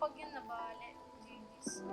Pag yun nabali, G's.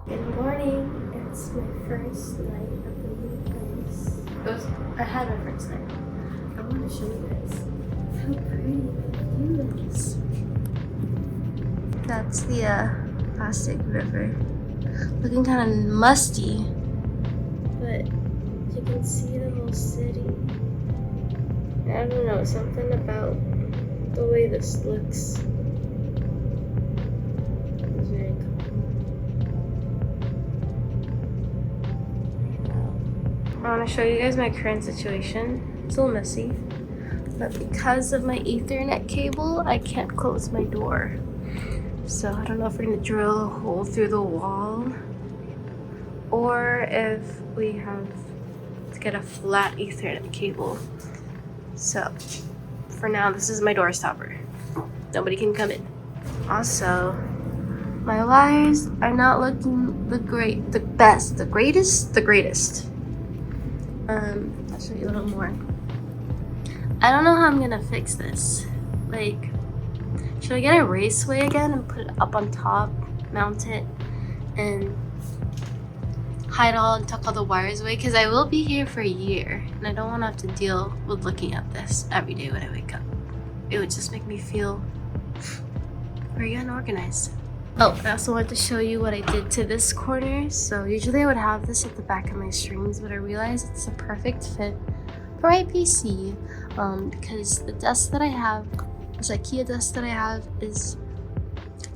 Good morning. It's my first night of the new place. I had my first night. I want to show you guys how pretty the view is. That's the Pasig River. Looking kind of musty, but you can see the whole city. I don't know, something about the way this looks. It's very cool. I want to show you guys my current situation. It's a little messy, but because of my Ethernet cable, I can't close my door. So I don't know if we're gonna drill a hole through the wall or if we have to get a flat Ethernet cable. So for now, this is my door stopper. Nobody can come in. Also, my wires are not looking the greatest. I'll show you a little more. I don't know how I'm gonna fix this. Like, should I get a raceway again and put it up on top, mount it, and hide all and tuck all the wires away? Because I will be here for a year, and I don't want to have to deal with looking at this every day when I wake up. It would just make me feel very unorganized. Oh, I also wanted to show you what I did to this corner. So usually I would have this at the back of my streams, but I realized it's a perfect fit for my PC because the desk that I have, this IKEA desk that I have, is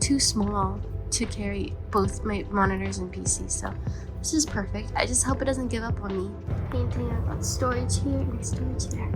too small to carry both my monitors and PC, so this is perfect. I just hope it doesn't give up on me. Painting, I've got storage here and storage there.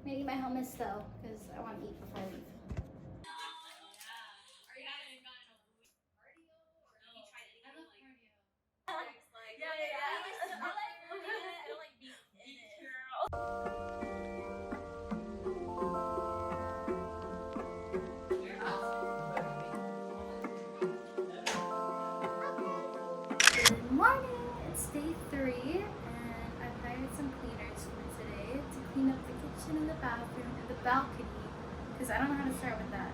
I'm gonna eat my hummus though, because I want to eat before I leave. Good morning! It's day 3 and I've hired some cleaners for today to clean up the kitchen and the bathroom and the balcony because I don't know how to start with that.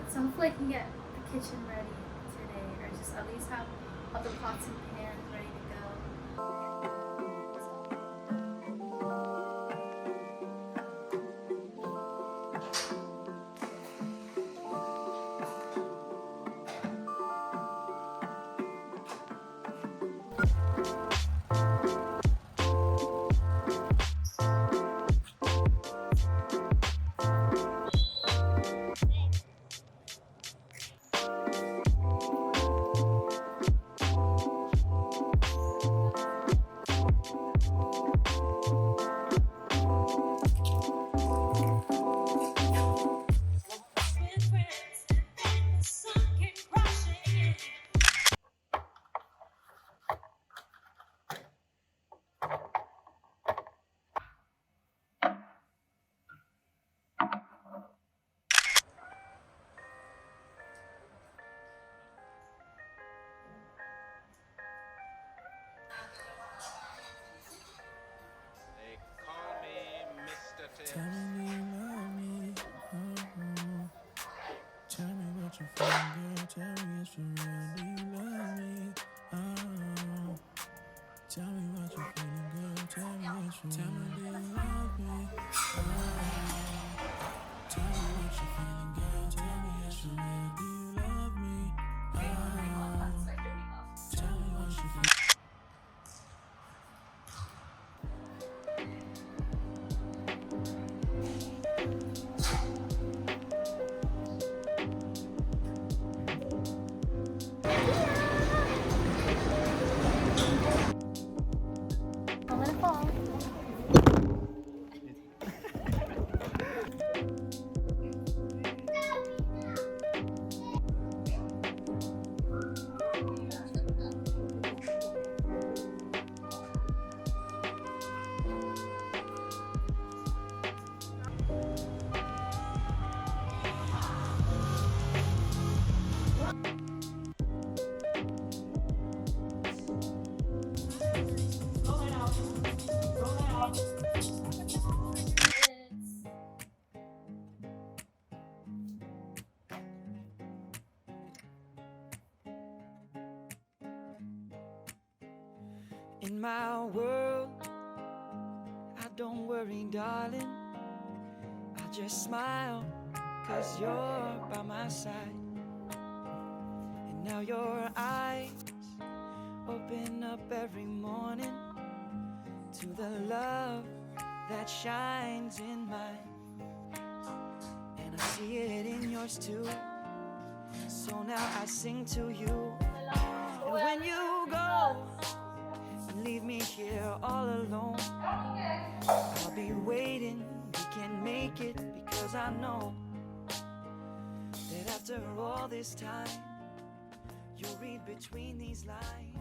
So hopefully I can get the kitchen ready today, or just at least have all the pots and pans ready to go. Tell me you love me. Oh. Tell me what you feel, girl. Tell me it's for real. Do you love me? Oh. Tell me what you feeling, girl. Tell me it's for real. Tell me do you love me? Oh. Tell me what you feeling, girl. Tell me it's for real. Do you love me? Oh. Tell me what you feel. I'm gonna fall. in my world. I don't worry, darling, I just smile, 'cause you're by my side. And now your eyes open up every morning to the love that shines in mine. And I see it in yours too. So now I sing to you. And when you go and leave me here all alone, I'll be waiting, we can make it, because I know that after all this time, you'll read between these lines.